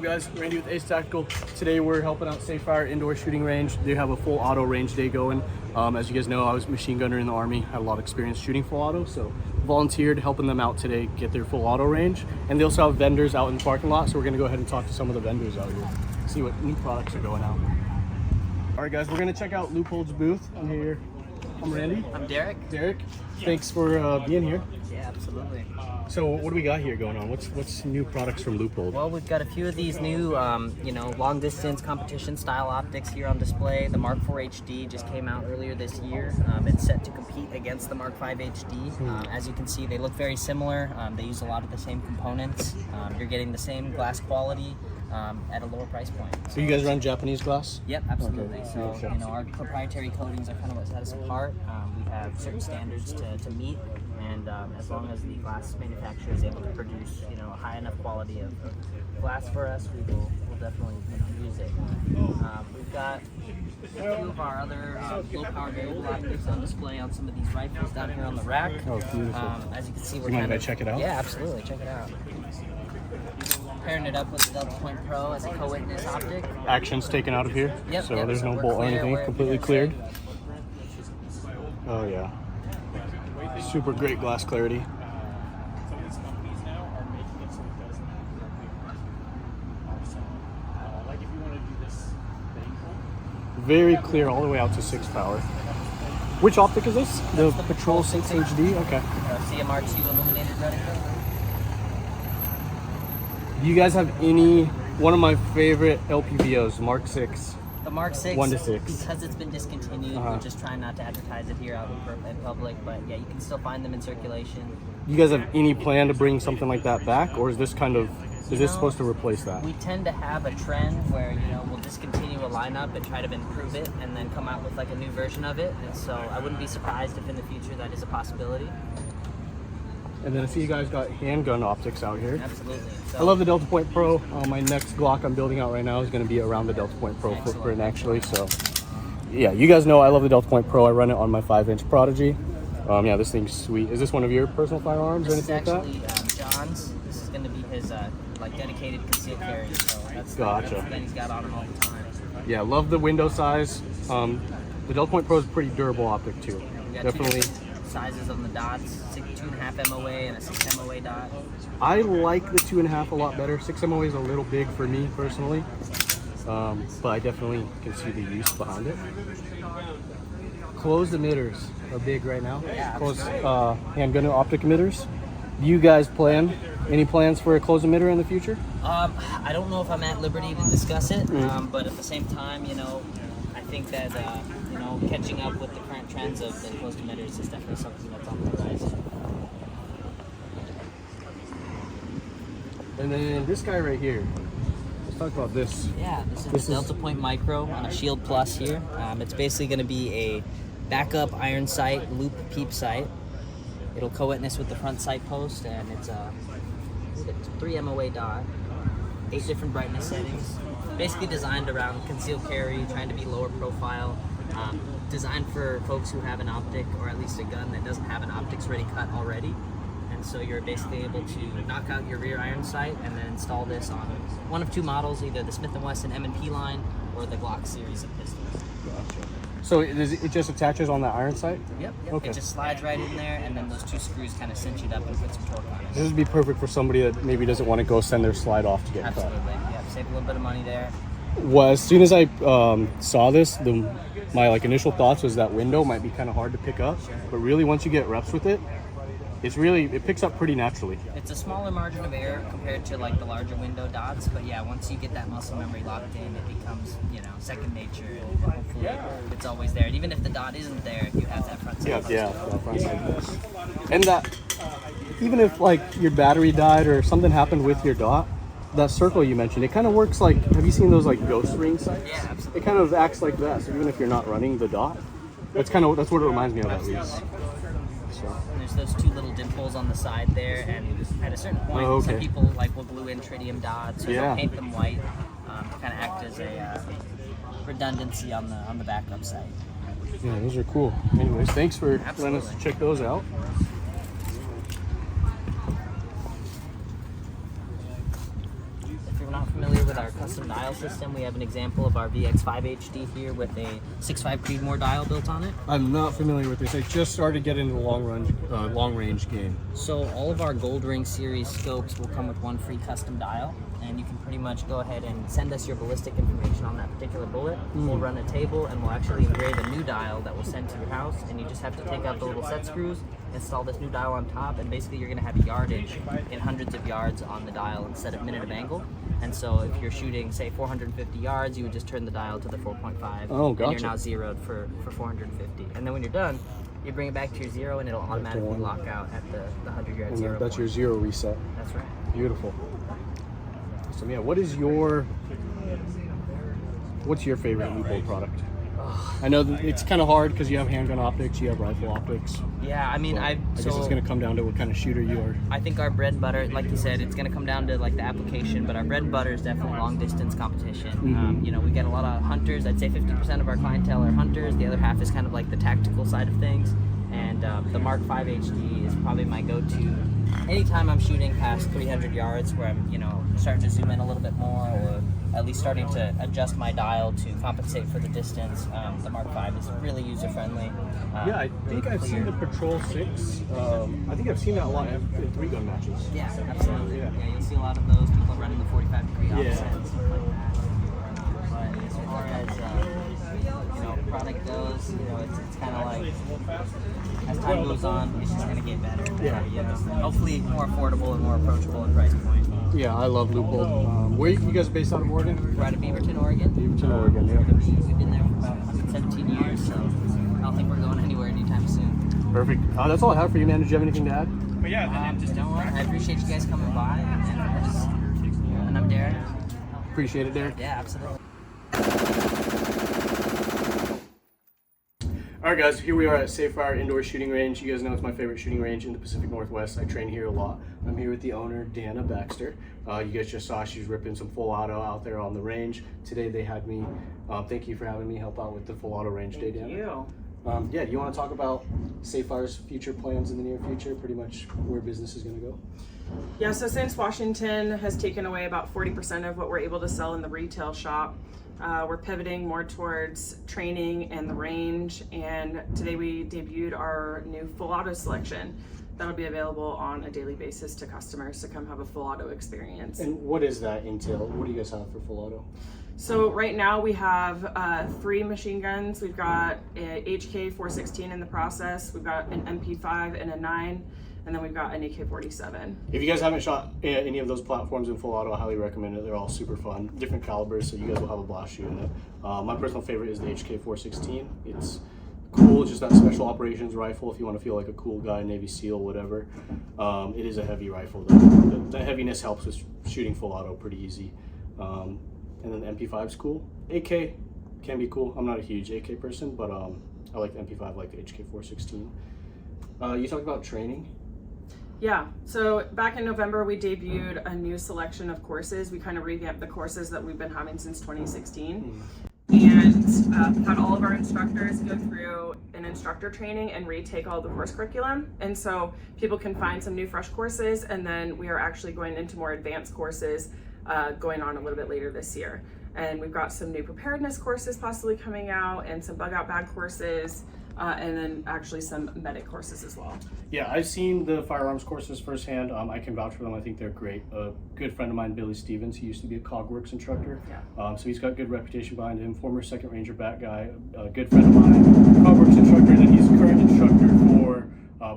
guys? Randy with Ace Tactical. Today we're helping out Safe Fire Indoor Shooting Range. They have a full auto range day going. As you guys know, I was a machine gunner in the Army, had a lot of experience shooting full auto, so volunteered helping them out today get their full auto range. And they also have vendors out in the parking lot, so we're gonna go ahead and talk to some of the vendors out here, see what new products are going out. All right guys, we're gonna check out Leupold's booth. I'm here. I'm Randy. I'm Derek. Derek, thanks for being here. Yeah, absolutely. So what do we got here going on? What's new products from Leupold? Well, we've got a few of these new, long distance competition style optics here on display. The Mark IV HD just came out earlier this year. It's set to compete against the Mark V HD. As you can see, they look very similar. They use a lot of the same components. You're getting the same glass quality at a lower price point. So you guys run Japanese glass? Yep, absolutely. Okay. So, our proprietary coatings are kind of what set us apart. We have certain standards to meet, and as long as the glass manufacturer is able to produce, a high enough quality of glass for us, we'll definitely use it. We've got a few of our other low-power variable optics on display on some of these rifles down here on the rack. Oh, beautiful. As you can see, we're mind if I check it out? Yeah, absolutely. Check it out. Pairing it up with the Delta Point Pro as a co-witness optic. Action's taken out of here, so there's no bolt or anything, completely cleared. Oh yeah, super great glass clarity. Very clear all the way out to 6 power. Which optic is this? The Patrol 6 HD? Okay. CMR2 illuminated reticle. Do you guys have one of my favorite LPVOs, Mark 6? The Mark 6, 1 to 6. Because it's been discontinued, we're just trying not to advertise it here out in public, but yeah, you can still find them in circulation. Do you guys have any plan to bring something like that back, or is this supposed to replace that? We tend to have a trend where, we'll discontinue a lineup and try to improve it and then come out with like a new version of it, and so I wouldn't be surprised if in the future that is a possibility. And then I see you guys got handgun optics out here. Absolutely. So, I love the Delta Point Pro. My next Glock I'm building out right now is going to be around the Delta Point Pro footprint, actually. So, yeah, you guys know I love the Delta Point Pro. I run it on my 5-inch Prodigy. Yeah, this thing's sweet. Is this one of your personal firearms or anything like that? This is actually John's. This is going to be his dedicated concealed carry. So that's Gotcha. That's the thing he's got on him all the time. Yeah, love the window size. The Delta Point Pro is a pretty durable optic too. We got Definitely. Two sizes on the dots, 2.5 MOA and a 6 MOA dot. I like the 2.5 a lot better. 6 MOA is a little big for me personally, but I definitely can see the use behind it. Closed emitters are big right now. Yeah, closed handgun optic emitters. Do you guys any plans for a closed emitter in the future? I don't know if I'm at liberty to discuss it, but at the same time, I think that catching up with the current trends of the closed emitters is definitely something that's on the horizon. And then this guy right here. Let's talk about this. Yeah, this is Delta Point Micro on a Shield Plus here. It's basically going to be a backup iron sight, loop peep sight. It'll co-witness with the front sight post, and it's a 3 MOA dot, 8 different brightness settings. Basically designed around concealed carry, trying to be lower profile. Designed for folks who have an optic, or at least a gun that doesn't have an optics ready cut already. And so you're basically able to knock out your rear iron sight and then install this on one of two models, either the Smith & Wesson M&P line or the Glock series of pistols. Gotcha. So it just attaches on that iron sight? Yep. Okay. It just slides right in there, and then those two screws kind of cinch it up and put some torque on it. This would be perfect for somebody that maybe doesn't want to go send their slide off to get cut. Absolutely. Yeah, save a little bit of money there. Well, as soon as I saw this, my initial thoughts was that window might be kind of hard to pick up, but really once you get reps with it, it picks up pretty naturally. It's a smaller margin of error compared to the larger window dots, but yeah, once you get that muscle memory locked in, it becomes second nature, and hopefully it's always there. And even if the dot isn't there, you have that front side. Yeah, that front side. And that even if your battery died or something happened with your dot, that circle you mentioned, it kind of works have you seen those ghost ring sights? Yeah, absolutely. It kind of acts like that. So even if you're not running the dot, that's what it reminds me of at least. So. There's those two little dimples on the side there, and at a certain point, some people will glue in tritium dots or they'll paint them white to kind of act as a redundancy on the backup side. Yeah, those are cool. Anyways, thanks for letting us check those out. If you're not familiar with our custom dial system. We have an example of our VX5 HD here with a 6.5 Creedmoor dial built on it. I'm not familiar with this. I just started getting into the long range game. So all of our Gold Ring series scopes will come with one free custom dial, and you can pretty much go ahead and send us your ballistic information on that particular bullet. We'll run a table and we'll actually engrave a new dial that we'll send to your house, and you just have to take out the little set screws, install this new dial on top, and basically you're going to have yardage in hundreds of yards on the dial instead of minute of angle. And so if you're shooting, say, 450 yards, you would just turn the dial to the 4.5. Oh, gotcha. And you're now zeroed for 450. And then when you're done, you bring it back to your zero, and it'll automatically lock out at the 100-yard zero That's point. your zero reset. That's right. Beautiful. So yeah, what's your favorite Leupold product? I know that it's kind of hard because you have handgun optics, you have rifle optics. Yeah, I mean, I guess it's going to come down to what kind of shooter you are. I think our bread and butter, like you said, it's going to come down to like the application, but our bread and butter is definitely long distance competition. You know, we get a lot of hunters. I'd say 50% of our clientele are hunters. The other half is kind of like the tactical side of things. And the Mark V HD is probably my go-to anytime I'm shooting past 300 yards, where I'm, you know, starting to zoom in a little bit more, or at least starting to adjust my dial to compensate for the distance. The Mark V is really user-friendly. Yeah, I think I've seen the Patrol 6. I think I've seen that a lot in 3-gun matches. Yeah, absolutely. Yeah, you'll see a lot of those people running the 45-degree offset and stuff like that. But as far as you know, product goes, you know, it's kind of like as time goes on, it's just gonna get better. Yeah. You know, hopefully more affordable and more approachable in price point. Yeah, I love Leupold. Where you guys based out of Oregon? We're out of Beaverton, Oregon. Beaverton, Oregon, yeah. We've been there for about 117 years, so I don't think we're going anywhere anytime soon. Perfect. That's all I have for you, man. Did you have anything to add? But yeah, Just don't worry. I appreciate you guys coming by, and I'm Derek. Appreciate it, Derek. Yeah, absolutely. All right, guys, here we are at Safe Fire Indoor Shooting Range. You guys know it's my favorite shooting range in the Pacific Northwest. I train here a lot. I'm here with the owner, Dana Baxter. You guys just saw she's ripping some full auto out there on the range. Today they had me, thank you for having me help out with the full auto range day, Dana. thank you. Yeah, do you want to talk about Safe Fire's future plans in the near future, pretty much where business is going to go? Yeah, so since Washington has taken away about 40% of what we're able to sell in the retail shop, we're pivoting more towards training and the range, and today we debuted our new full auto selection that'll be available on a daily basis to customers to come have a full auto experience. And what does that entail? What do you guys have for full auto? So right now we have 3 machine guns. We've got a HK 416 in the process, we've got an MP5 and a 9, and then we've got an AK-47. If you guys haven't shot any of those platforms in full auto, I highly recommend it. They're all super fun, different calibers, so you guys will have a blast shooting it. My personal favorite is the HK-416. It's cool, it's just that special operations rifle if you want to feel like a cool guy, Navy SEAL, whatever. It is a heavy rifle though. The heaviness helps with shooting full auto pretty easy. And then the MP5's cool. AK can be cool. I'm not a huge AK person, but I like the MP5, I like the HK-416. You talked about training. Yeah, so back in November we debuted a new selection of courses. We kind of revamped the courses that we've been having since 2016. And had all of our instructors go through an instructor training and retake all the course curriculum. And so people can find some new fresh courses, and then we are actually going into more advanced courses going on a little bit later this year. And we've got some new preparedness courses possibly coming out, and some bug out bag courses, and then actually some medic courses as well. Yeah, I've seen the firearms courses firsthand. I can vouch for them. I think they're great. A good friend of mine, Billy Stevens, he used to be a COGWorks instructor. Yeah. So he's got good reputation behind him. Former 2nd Ranger bat guy, a good friend of mine, COGWorks instructor, and then he's current instructor for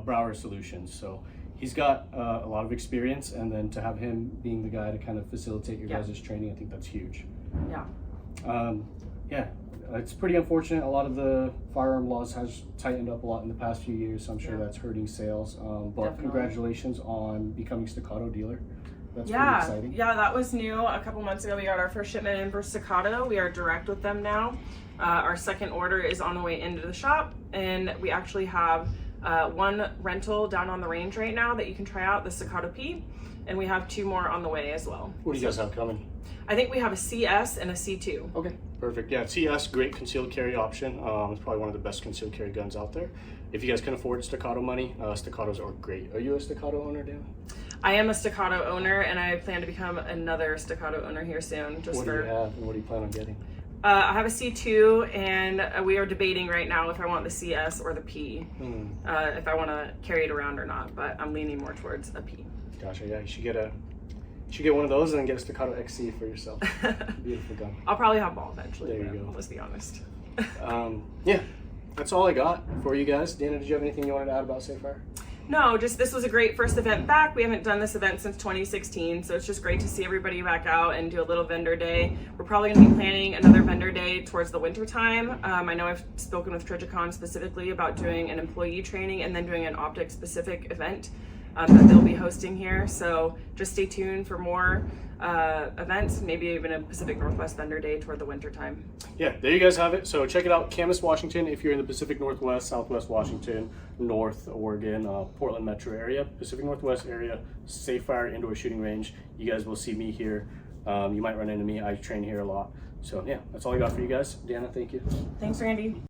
Brower Solutions. So he's got a lot of experience, and then to have him being the guy to kind of facilitate your guys' training, I think that's huge. Yeah. Yeah. It's pretty unfortunate. A lot of the firearm laws has tightened up a lot in the past few years, so I'm sure that's hurting sales. But Definitely. Congratulations on becoming Staccato dealer. That's pretty Yeah, exciting. yeah, that was new. A couple months ago, we got our first shipment in for Staccato. We are direct with them now. Our second order is on the way into the shop, and we actually have one rental down on the range right now that you can try out, the Staccato P, and we have 2 more on the way as well. What do you guys have coming? I think we have a CS and a C2. Okay, perfect. Yeah, CS, great concealed carry option. It's probably one of the best concealed carry guns out there. If you guys can afford Staccato money, Staccatos are great. Are you a Staccato owner, Dan? I am a Staccato owner, and I plan to become another Staccato owner here soon. What do you have, and what do you plan on getting? I have a C2, and we are debating right now if I want the CS or the P, if I want to carry it around or not, but I'm leaning more towards a P. Gotcha, yeah, you should get one of those and then get a Staccato XC for yourself. Beautiful gun. I'll probably have ball eventually. There you go. Let's be honest. Yeah, that's all I got for you guys. Dana, did you have anything you wanted to add about Safe Fire? No, just this was a great first event back. We haven't done this event since 2016, so it's just great to see everybody back out and do a little vendor day. We're probably going to be planning another vendor day towards the winter time. I know I've spoken with Trigicon specifically about doing an employee training and then doing an optic specific event that they'll be hosting here. So just stay tuned for more events, maybe even a Pacific Northwest vendor day toward the winter time. Yeah, there you guys have it. So check it out, Camas, Washington, if you're in the Pacific Northwest, Southwest Washington, North Oregon, Portland metro area, Pacific Northwest area, Safe Fire indoor shooting range. You guys will see me here. You might run into me. I train here a lot. So yeah, that's all I got for you guys. Deanna, thank you. Thanks, Randy.